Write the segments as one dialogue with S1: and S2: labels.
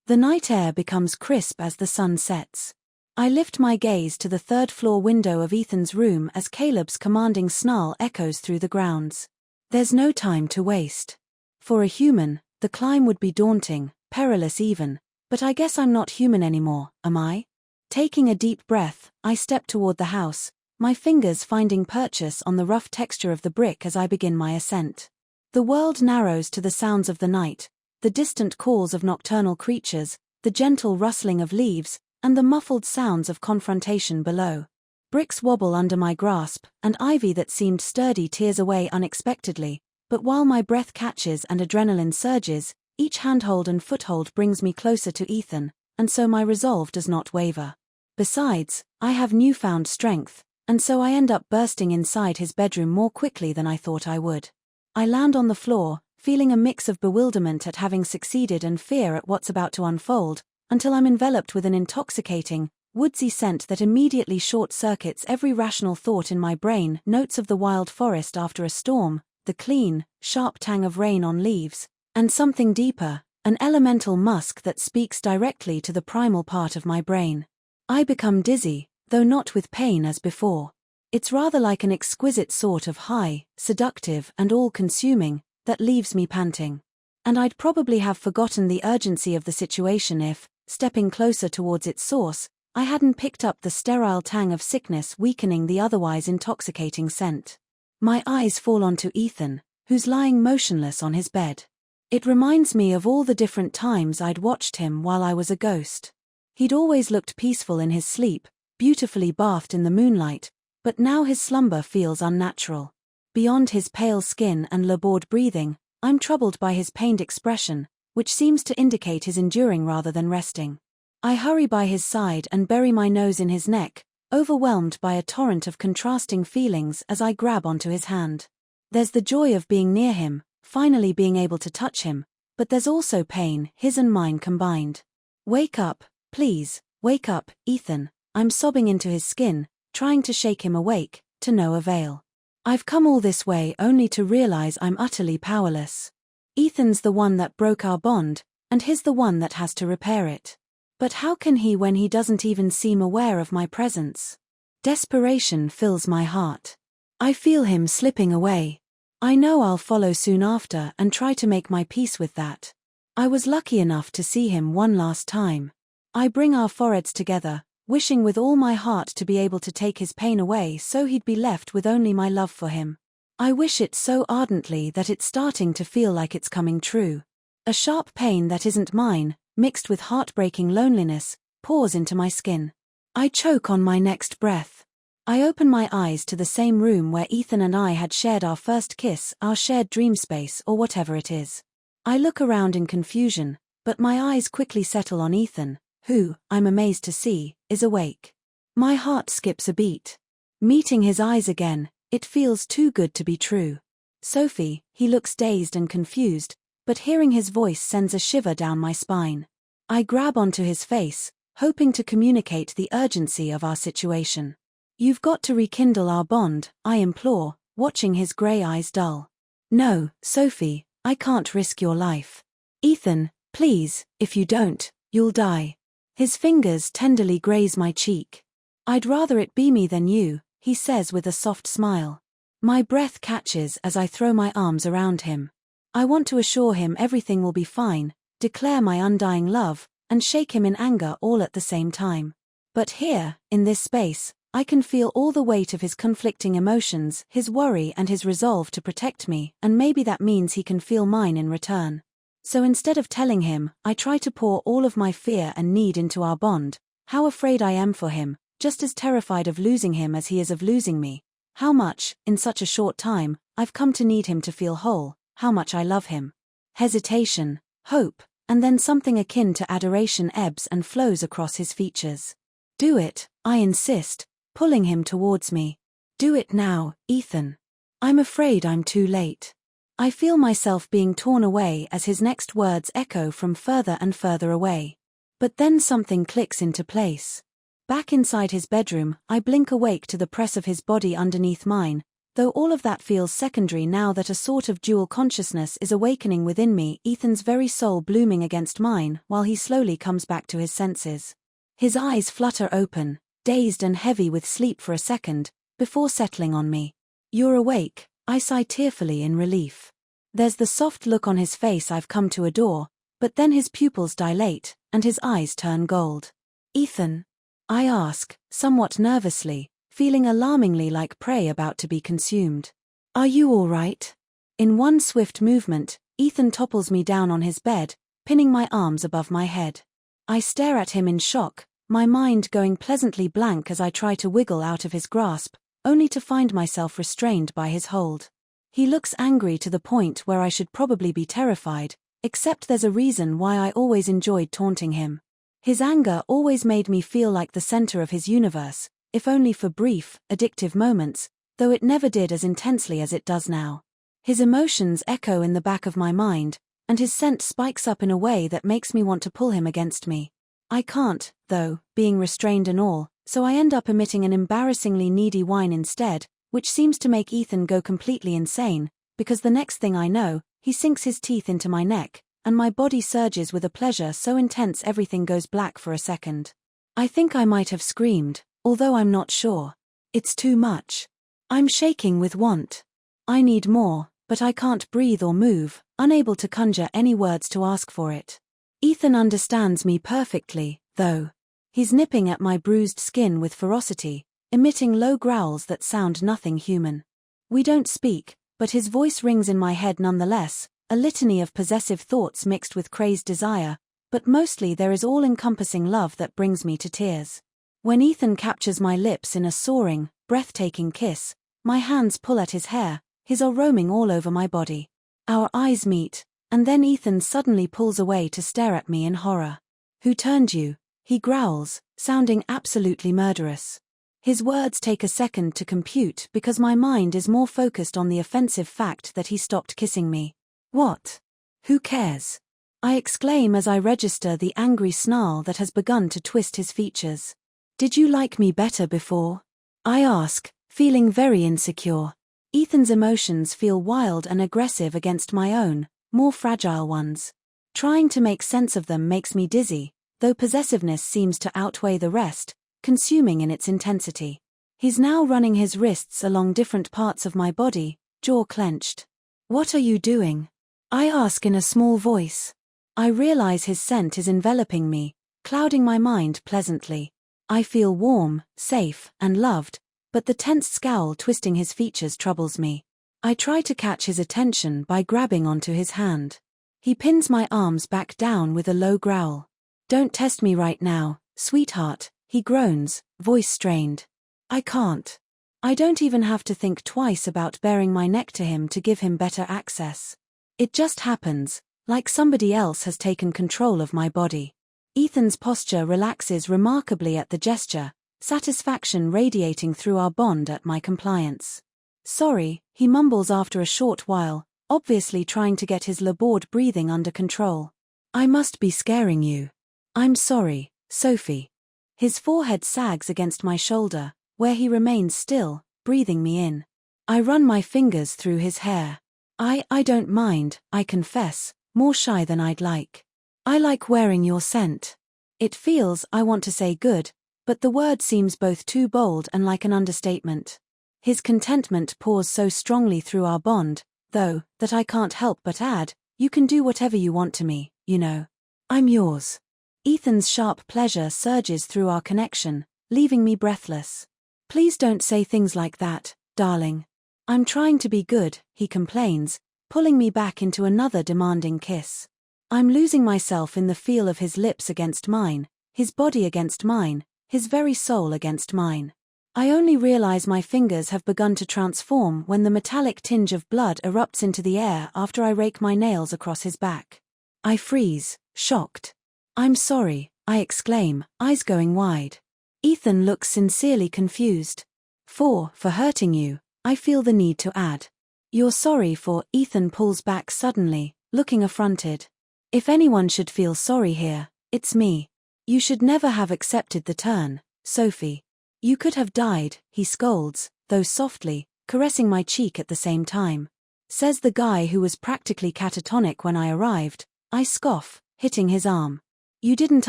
S1: The night air becomes crisp as the sun sets. I lift my gaze to the third-floor window of Ethan's room as Caleb's commanding snarl echoes through the grounds. There's no time to waste. For a human, the climb would be daunting, perilous even, but I guess I'm not human anymore, am I? Taking a deep breath, I step toward the house, my fingers finding purchase on the rough texture of the brick as I begin my ascent. The world narrows to the sounds of the night, the distant calls of nocturnal creatures, the gentle rustling of leaves, and the muffled sounds of confrontation below. Bricks wobble under my grasp, and ivy that seemed sturdy tears away unexpectedly, but while my breath catches and adrenaline surges, each handhold and foothold brings me closer to Ethan, and so my resolve does not waver. Besides, I have newfound strength, and so I end up bursting inside his bedroom more quickly than I thought I would. I land on the floor, feeling a mix of bewilderment at having succeeded and fear at what's about to unfold, until I'm enveloped with an intoxicating, woodsy scent that immediately short-circuits every rational thought in my brain. Notes of the wild forest after a storm, the clean, sharp tang of rain on leaves, and something deeper, an elemental musk that speaks directly to the primal part of my brain. I become dizzy, though not with pain as before. It's rather like an exquisite sort of high, seductive and all-consuming, that leaves me panting. And I'd probably have forgotten the urgency of the situation if, stepping closer towards its source, I hadn't picked up the sterile tang of sickness weakening the otherwise intoxicating scent. My eyes fall onto Ethan, who's lying motionless on his bed. It reminds me of all the different times I'd watched him while I was a ghost. He'd always looked peaceful in his sleep, beautifully bathed in the moonlight, but now his slumber feels unnatural. Beyond his pale skin and labored breathing, I'm troubled by his pained expression, which seems to indicate his enduring rather than resting. I hurry by his side and bury my nose in his neck, overwhelmed by a torrent of contrasting feelings as I grab onto his hand. There's the joy of being near him, finally being able to touch him, but there's also pain, his and mine combined. Wake up, please, wake up, Ethan. I'm sobbing into his skin, trying to shake him awake, to no avail. I've come all this way only to realize I'm utterly powerless. Ethan's the one that broke our bond, and he's the one that has to repair it. But how can he when he doesn't even seem aware of my presence? Desperation fills my heart. I feel him slipping away. I know I'll follow soon after and try to make my peace with that. I was lucky enough to see him one last time. I bring our foreheads together, wishing with all my heart to be able to take his pain away so he'd be left with only my love for him. I wish it so ardently that it's starting to feel like it's coming true. A sharp pain that isn't mine, mixed with heartbreaking loneliness, pours into my skin. I choke on my next breath. I open my eyes to the same room where Ethan and I had shared our first kiss, our shared dream space or whatever it is. I look around in confusion, but my eyes quickly settle on Ethan, who, I'm amazed to see, is awake. My heart skips a beat. Meeting his eyes again, it feels too good to be true. Sophie, he looks dazed and confused, but hearing his voice sends a shiver down my spine. I grab onto his face, hoping to communicate the urgency of our situation. You've got to rekindle our bond, I implore, watching his grey eyes dull. No, Sophie, I can't risk your life. Ethan, please, if you don't, you'll die. His fingers tenderly graze my cheek. I'd rather it be me than you, he says with a soft smile. My breath catches as I throw my arms around him. I want to assure him everything will be fine, declare my undying love, and shake him in anger all at the same time. But here, in this space, I can feel all the weight of his conflicting emotions, his worry and his resolve to protect me, and maybe that means he can feel mine in return. So instead of telling him, I try to pour all of my fear and need into our bond, how afraid I am for him, just as terrified of losing him as he is of losing me. How much, in such a short time, I've come to need him to feel whole, how much I love him. Hesitation, hope, and then something akin to adoration ebbs and flows across his features. Do it, I insist, pulling him towards me. Do it now, Ethan. I'm afraid I'm too late. I feel myself being torn away as his next words echo from further and further away. But then something clicks into place. Back inside his bedroom, I blink awake to the press of his body underneath mine, Though all of that feels secondary now that a sort of dual consciousness is awakening within me, Ethan's very soul blooming against mine, while he slowly comes back to his senses. His eyes flutter open, dazed and heavy with sleep for a second, before settling on me. "You're awake," I sigh tearfully in relief. There's the soft look on his face I've come to adore, but then his pupils dilate, and his eyes turn gold. "Ethan?" I ask, somewhat nervously, feeling alarmingly like prey about to be consumed. "Are you all right?" In one swift movement, Ethan topples me down on his bed, pinning my arms above my head. I stare at him in shock, my mind going pleasantly blank as I try to wiggle out of his grasp, only to find myself restrained by his hold. He looks angry to the point where I should probably be terrified, except there's a reason why I always enjoyed taunting him. His anger always made me feel like the center of his universe, if only for brief, addictive moments, though it never did as intensely as it does now. His emotions echo in the back of my mind, and his scent spikes up in a way that makes me want to pull him against me. I can't, though, being restrained and all, so I end up emitting an embarrassingly needy whine instead, which seems to make Ethan go completely insane, because the next thing I know, he sinks his teeth into my neck, and my body surges with a pleasure so intense everything goes black for a second. I think I might have screamed, although I'm not sure. It's too much. I'm shaking with want. I need more, but I can't breathe or move, unable to conjure any words to ask for it. Ethan understands me perfectly, though. He's nipping at my bruised skin with ferocity, emitting low growls that sound nothing human. We don't speak, but his voice rings in my head nonetheless, a litany of possessive thoughts mixed with crazed desire, but mostly there is all-encompassing love that brings me to tears. When Ethan captures my lips in a soaring, breathtaking kiss, my hands pull at his hair, his are roaming all over my body. Our eyes meet, and then Ethan suddenly pulls away to stare at me in horror. "Who turned you?" he growls, sounding absolutely murderous. His words take a second to compute because my mind is more focused on the offensive fact that he stopped kissing me. "What? Who cares?" I exclaim as I register the angry snarl that has begun to twist his features. "Did you like me better before?" I ask, feeling very insecure. Ethan's emotions feel wild and aggressive against my own, more fragile ones. Trying to make sense of them makes me dizzy, though possessiveness seems to outweigh the rest, consuming in its intensity. He's now running his wrists along different parts of my body, jaw clenched. "What are you doing?" I ask in a small voice. I realize his scent is enveloping me, clouding my mind pleasantly. I feel warm, safe, and loved, but the tense scowl twisting his features troubles me. I try to catch his attention by grabbing onto his hand. He pins my arms back down with a low growl. "Don't test me right now, sweetheart," he groans, voice strained. I can't. I don't even have to think twice about baring my neck to him to give him better access. It just happens, like somebody else has taken control of my body. Ethan's posture relaxes remarkably at the gesture, satisfaction radiating through our bond at my compliance. "Sorry," he mumbles after a short while, obviously trying to get his labored breathing under control. "I must be scaring you." "I'm sorry, Sophie." His forehead sags against my shoulder, where he remains still, breathing me in. I run my fingers through his hair. I don't mind, I confess, more shy than I'd like. "I like wearing your scent." It feels, I want to say good, but the word seems both too bold and like an understatement. His contentment pours so strongly through our bond, though, that I can't help but add, "You can do whatever you want to me, you know. I'm yours." Ethan's sharp pleasure surges through our connection, leaving me breathless. "Please don't say things like that, darling." "I'm trying to be good," he complains, pulling me back into another demanding kiss. I'm losing myself in the feel of his lips against mine, his body against mine, his very soul against mine. I only realize my fingers have begun to transform when the metallic tinge of blood erupts into the air after I rake my nails across his back. I freeze, shocked. "I'm sorry," I exclaim, eyes going wide. Ethan looks sincerely confused. For hurting you," I feel the need to add. "You're sorry for," Ethan pulls back suddenly, looking affronted. "If anyone should feel sorry here, it's me. You should never have accepted the turn, Sophie. You could have died," he scolds, though softly, caressing my cheek at the same time. Says the guy who was practically catatonic when I arrived. I scoff, hitting his arm. You didn't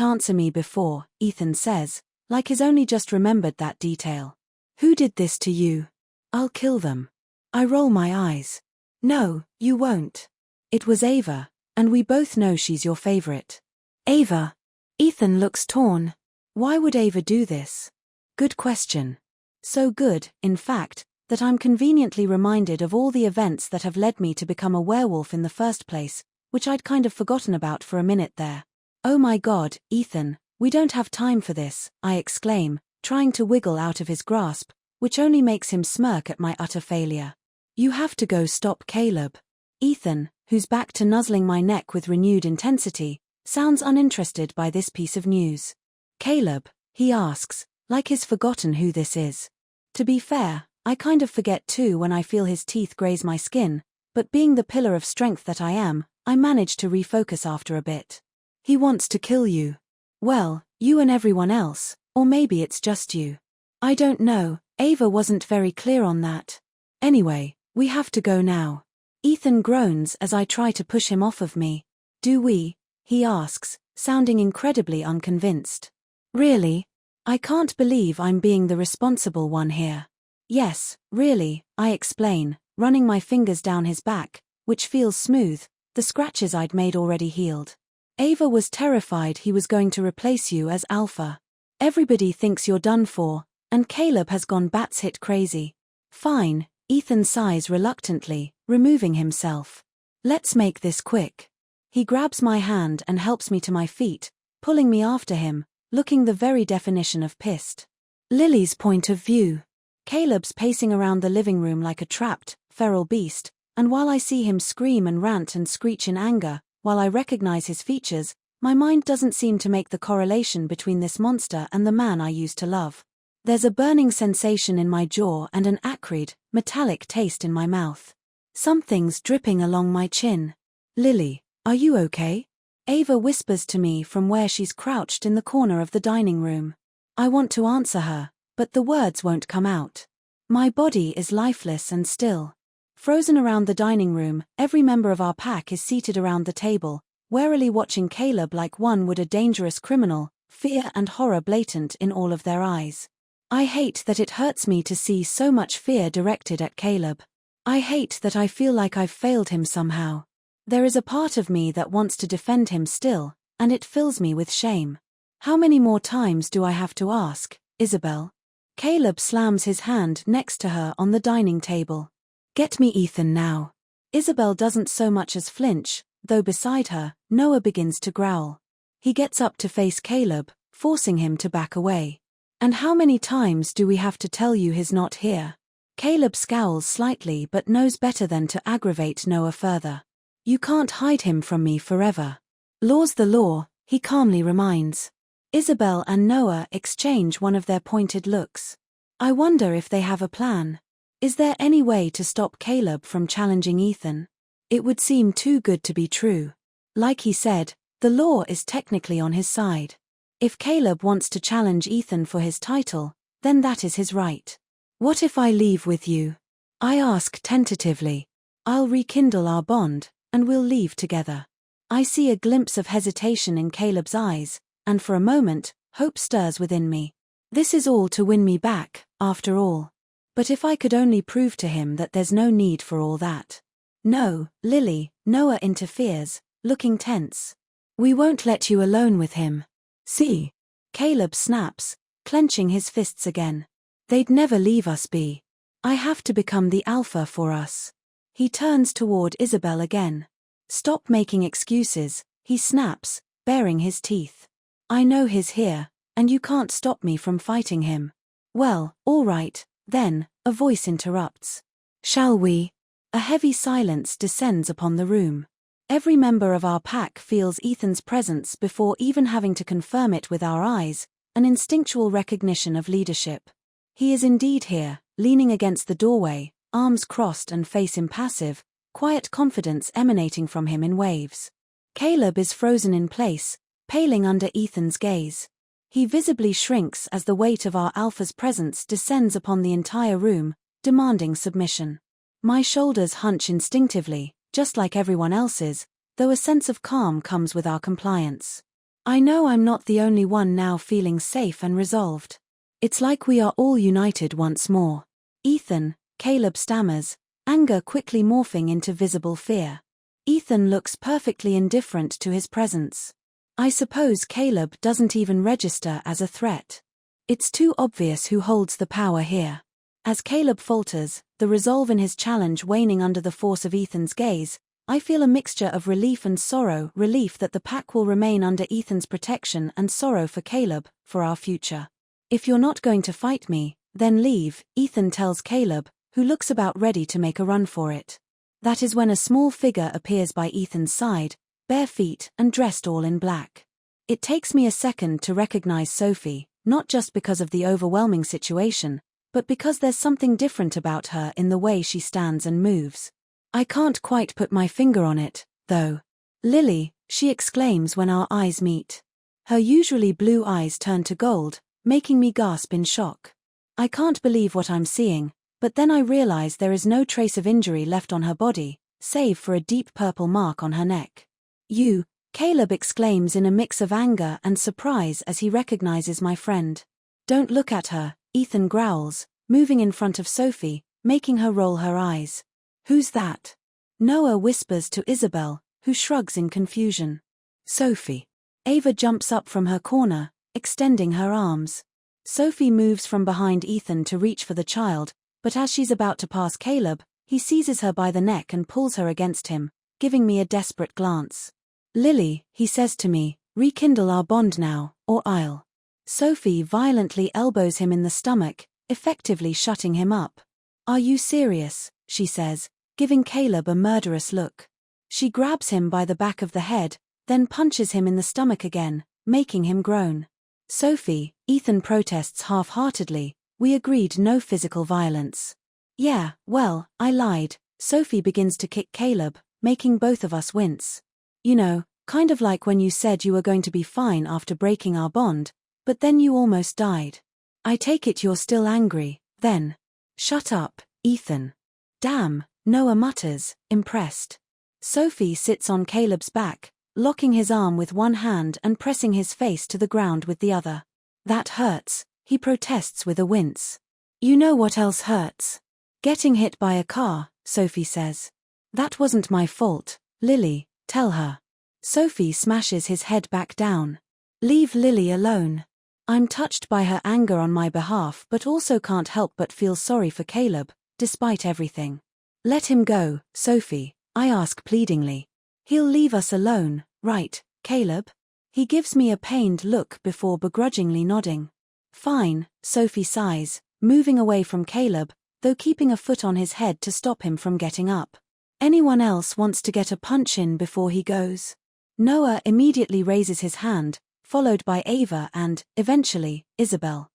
S1: answer me before, Ethan says, like he's only just remembered that detail. Who did this to you? I'll kill them. I roll my eyes. No, you won't. It was Ava, and we both know she's your favorite. Ava? Ethan looks torn. Why would Ava do this? Good question. So good, in fact, that I'm conveniently reminded of all the events that have led me to become a werewolf in the first place, which I'd kind of forgotten about for a minute there. Oh my God, Ethan, we don't have time for this, I exclaim, trying to wiggle out of his grasp, which only makes him smirk at my utter failure. You have to go stop Caleb. Ethan, who's back to nuzzling my neck with renewed intensity, sounds uninterested by this piece of news. Caleb, he asks, like he's forgotten who this is. To be fair, I kind of forget too when I feel his teeth graze my skin, but being the pillar of strength that I am, I manage to refocus after a bit. He wants to kill you. Well, you and everyone else, or maybe it's just you. I don't know, Ava wasn't very clear on that. Anyway, we have to go now. Ethan groans as I try to push him off of me. Do we? He asks, sounding incredibly unconvinced. Really? I can't believe I'm being the responsible one here. Yes, really, I explain, running my fingers down his back, which feels smooth, the scratches I'd made already healed. Ava was terrified he was going to replace you as Alpha. Everybody thinks you're done for, and Caleb has gone batshit crazy. Fine, Ethan sighs reluctantly, removing himself. Let's make this quick. He grabs my hand and helps me to my feet, pulling me after him, looking the very definition of pissed. Lily's point of view. Caleb's pacing around the living room like a trapped, feral beast, and while I see him scream and rant and screech in anger, while I recognize his features, my mind doesn't seem to make the correlation between this monster and the man I used to love. There's a burning sensation in my jaw and an acrid, metallic taste in my mouth. Something's dripping along my chin. Lily, are you okay? Ava whispers to me from where she's crouched in the corner of the dining room. I want to answer her, but the words won't come out. My body is lifeless and still. Frozen around the dining room, every member of our pack is seated around the table, warily watching Caleb like one would a dangerous criminal, fear and horror blatant in all of their eyes. I hate that it hurts me to see so much fear directed at Caleb. I hate that I feel like I've failed him somehow. There is a part of me that wants to defend him still, and it fills me with shame. How many more times do I have to ask, Isabel? Caleb slams his hand next to her on the dining table. Get me Ethan now. Isabel doesn't so much as flinch, though beside her, Noah begins to growl. He gets up to face Caleb, forcing him to back away. And how many times do we have to tell you he's not here? Caleb scowls slightly but knows better than to aggravate Noah further. You can't hide him from me forever. Law's the law, he calmly reminds. Isabel and Noah exchange one of their pointed looks. I wonder if they have a plan. Is there any way to stop Caleb from challenging Ethan? It would seem too good to be true. Like he said, the law is technically on his side. If Caleb wants to challenge Ethan for his title, then that is his right. What if I leave with you? I ask tentatively. I'll rekindle our bond, and we'll leave together. I see a glimpse of hesitation in Caleb's eyes, and for a moment, hope stirs within me. This is all to win me back, after all. But if I could only prove to him that there's no need for all that. No, Lily, Noah interferes, looking tense. We won't let you alone with him. See? Caleb snaps, clenching his fists again. They'd never leave us be. I have to become the alpha for us. He turns toward Isabel again. Stop making excuses, he snaps, baring his teeth. I know he's here, and you can't stop me from fighting him. Well, all right, then, a voice interrupts. Shall we? A heavy silence descends upon the room. Every member of our pack feels Ethan's presence before even having to confirm it with our eyes, an instinctual recognition of leadership. He is indeed here, leaning against the doorway, arms crossed and face impassive, quiet confidence emanating from him in waves. Caleb is frozen in place, paling under Ethan's gaze. He visibly shrinks as the weight of our alpha's presence descends upon the entire room, demanding submission. My shoulders hunch instinctively, just like everyone else's, though a sense of calm comes with our compliance. I know I'm not the only one now feeling safe and resolved. It's like we are all united once more. Ethan, Caleb stammers, anger quickly morphing into visible fear. Ethan looks perfectly indifferent to his presence. I suppose Caleb doesn't even register as a threat. It's too obvious who holds the power here. As Caleb falters, the resolve in his challenge waning under the force of Ethan's gaze, I feel a mixture of relief and sorrow, relief that the pack will remain under Ethan's protection and sorrow for Caleb, for our future. If you're not going to fight me, then leave, Ethan tells Caleb, who looks about ready to make a run for it. That is when a small figure appears by Ethan's side, bare feet and dressed all in black. It takes me a second to recognize Sophie, not just because of the overwhelming situation, but because there's something different about her in the way she stands and moves. I can't quite put my finger on it, though. Lily, she exclaims when our eyes meet. Her usually blue eyes turn to gold, making me gasp in shock. I can't believe what I'm seeing, but then I realize there is no trace of injury left on her body, save for a deep purple mark on her neck. You, Caleb exclaims in a mix of anger and surprise as he recognizes my friend. Don't look at her, Ethan growls, moving in front of Sophie, making her roll her eyes. Who's that? Noah whispers to Isabel, who shrugs in confusion. Sophie. Ava jumps up from her corner, extending her arms. Sophie moves from behind Ethan to reach for the child, but as she's about to pass Caleb, he seizes her by the neck and pulls her against him, giving me a desperate glance. Lily, he says to me, rekindle our bond now, or I'll. Sophie violently elbows him in the stomach, effectively shutting him up. Are you serious? She says, giving Caleb a murderous look. She grabs him by the back of the head, then punches him in the stomach again, making him groan. Sophie, Ethan protests half-heartedly, we agreed no physical violence. Yeah, well, I lied. Sophie begins to kick Caleb, making both of us wince. You know, kind of like when you said you were going to be fine after breaking our bond, but then you almost died. I take it you're still angry, then. Shut up, Ethan. Damn, Noah mutters, impressed. Sophie sits on Caleb's back, locking his arm with one hand and pressing his face to the ground with the other. That hurts, he protests with a wince. You know what else hurts? Getting hit by a car, Sophie says. That wasn't my fault, Lily, tell her. Sophie smashes his head back down. Leave Lily alone. I'm touched by her anger on my behalf but also can't help but feel sorry for Caleb, despite everything. Let him go, Sophie, I ask pleadingly. He'll leave us alone, right, Caleb? He gives me a pained look before begrudgingly nodding. Fine, Sophie sighs, moving away from Caleb, though keeping a foot on his head to stop him from getting up. Anyone else wants to get a punch in before he goes? Noah immediately raises his hand, followed by Ava and, eventually, Isabel.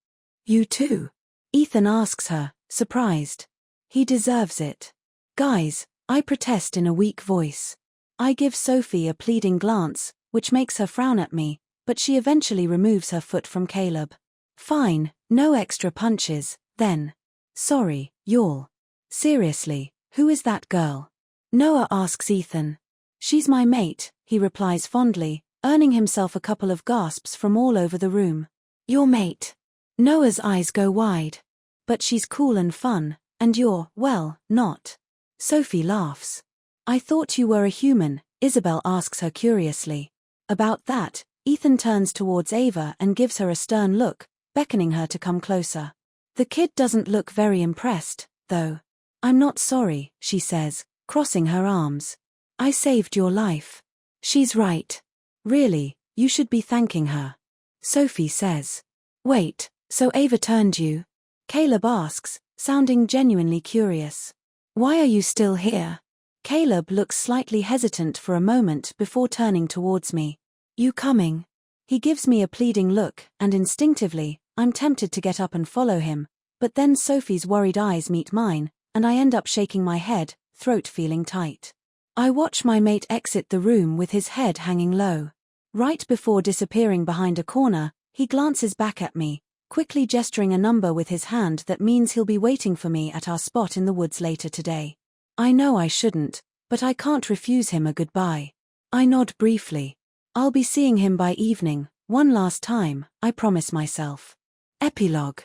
S1: You too? Ethan asks her, surprised. He deserves it. Guys, I protest in a weak voice. I give Sophie a pleading glance, which makes her frown at me, but she eventually removes her foot from Caleb. Fine, no extra punches, then. Sorry, y'all. Seriously, who is that girl? Noah asks Ethan. She's my mate, he replies fondly, earning himself a couple of gasps from all over the room. Your mate. Noah's eyes go wide. But she's cool and fun, and you're, well, not. Sophie laughs. I thought you were a human, Isabel asks her curiously. About that, Ethan turns towards Ava and gives her a stern look, beckoning her to come closer. The kid doesn't look very impressed, though. I'm not sorry, she says, crossing her arms. I saved your life. She's right. Really, you should be thanking her. Sophie says. Wait, so Ava turned you? Caleb asks, sounding genuinely curious. Why are you still here? Caleb looks slightly hesitant for a moment before turning towards me. You coming? He gives me a pleading look, and instinctively, I'm tempted to get up and follow him, but then Sophie's worried eyes meet mine, and I end up shaking my head, throat feeling tight. I watch my mate exit the room with his head hanging low. Right before disappearing behind a corner, he glances back at me, quickly gesturing a number with his hand that means he'll be waiting for me at our spot in the woods later today. I know I shouldn't, but I can't refuse him a goodbye. I nod briefly. I'll be seeing him by evening, one last time, I promise myself. Epilogue.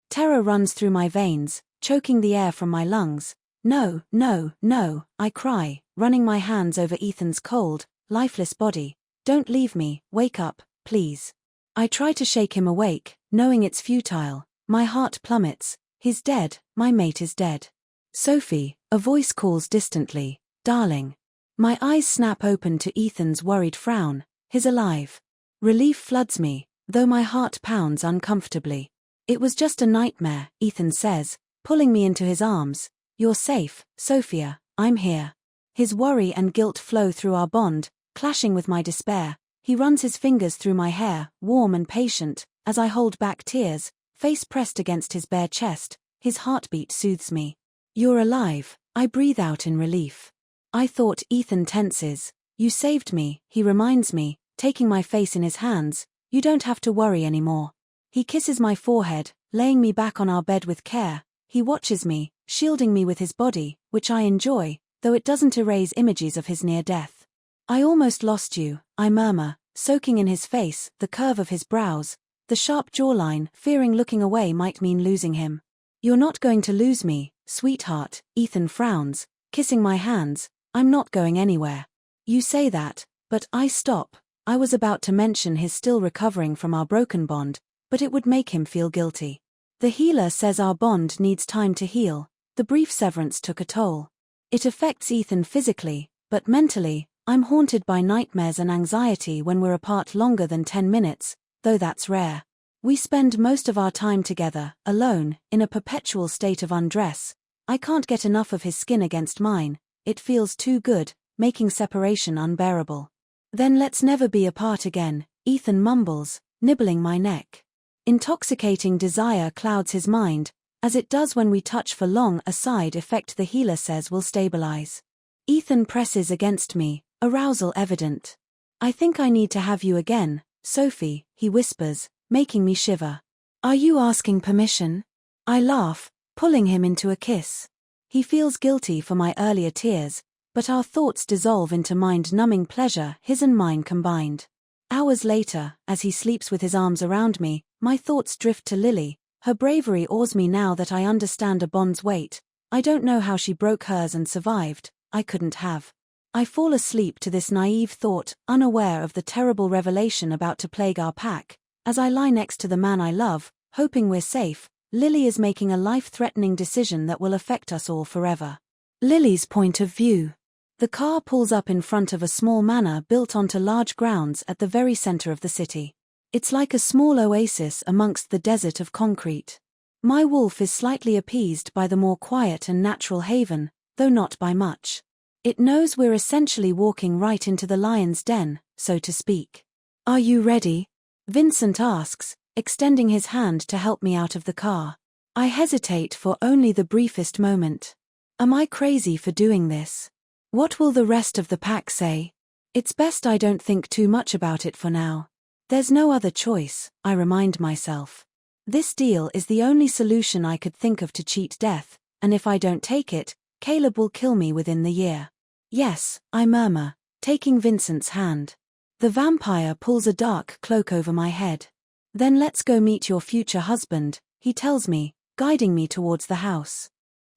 S1: Terror runs through my veins, choking the air from my lungs. No, no, no, I cry, running my hands over Ethan's cold, lifeless body. Don't leave me, wake up, please. I try to shake him awake, knowing it's futile. My heart plummets. He's dead, my mate is dead. Sophie, a voice calls distantly, darling. My eyes snap open to Ethan's worried frown. He's alive. Relief floods me, though my heart pounds uncomfortably. It was just a nightmare, Ethan says, pulling me into his arms. You're safe, Sophia, I'm here. His worry and guilt flow through our bond, clashing with my despair. He runs his fingers through my hair, warm and patient, as I hold back tears, face pressed against his bare chest. His heartbeat soothes me. You're alive, I breathe out in relief. I thought. Ethan tenses. You saved me, he reminds me, taking my face in his hands. You don't have to worry anymore. He kisses my forehead, laying me back on our bed with care. He watches me, shielding me with his body, which I enjoy, though it doesn't erase images of his near death. I almost lost you, I murmur, soaking in his face, the curve of his brows, the sharp jawline, fearing looking away might mean losing him. You're not going to lose me, sweetheart, Ethan frowns, kissing my hands. I'm not going anywhere. You say that, but I stop. I was about to mention he's still recovering from our broken bond, but it would make him feel guilty. The healer says our bond needs time to heal. The brief severance took a toll. It affects Ethan physically, but mentally, I'm haunted by nightmares and anxiety when we're apart longer than 10 minutes, though that's rare. We spend most of our time together, alone, in a perpetual state of undress. I can't get enough of his skin against mine. It feels too good, making separation unbearable. Then let's never be apart again, Ethan mumbles, nibbling my neck. Intoxicating desire clouds his mind, as it does when we touch for long. A side effect the healer says will stabilize. Ethan presses against me, arousal evident. I think I need to have you again, Sophie, he whispers, making me shiver. Are you asking permission? I laugh, pulling him into a kiss. He feels guilty for my earlier tears, but our thoughts dissolve into mind-numbing pleasure, his and mine combined. Hours later, as he sleeps with his arms around me, my thoughts drift to Lily. Her bravery awes me now that I understand a bond's weight. I don't know how she broke hers and survived. I couldn't have. I fall asleep to this naive thought, unaware of the terrible revelation about to plague our pack. As I lie next to the man I love, hoping we're safe, Lily is making a life-threatening decision that will affect us all forever. Lily's point of view. The car pulls up in front of a small manor built onto large grounds at the very center of the city. It's like a small oasis amongst the desert of concrete. My wolf is slightly appeased by the more quiet and natural haven, though not by much. It knows we're essentially walking right into the lion's den, so to speak. Are you ready? Vincent asks, extending his hand to help me out of the car. I hesitate for only the briefest moment. Am I crazy for doing this? What will the rest of the pack say? It's best I don't think too much about it for now. There's no other choice, I remind myself. This deal is the only solution I could think of to cheat death, and if I don't take it, Caleb will kill me within the year. Yes, I murmur, taking Vincent's hand. The vampire pulls a dark cloak over my head. Then let's go meet your future husband, he tells me, guiding me towards the house.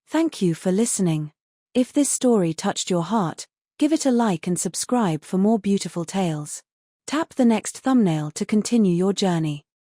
S1: Thank you for listening. If this story touched your heart, give it a like and subscribe for more beautiful tales. Tap the next thumbnail to continue your journey.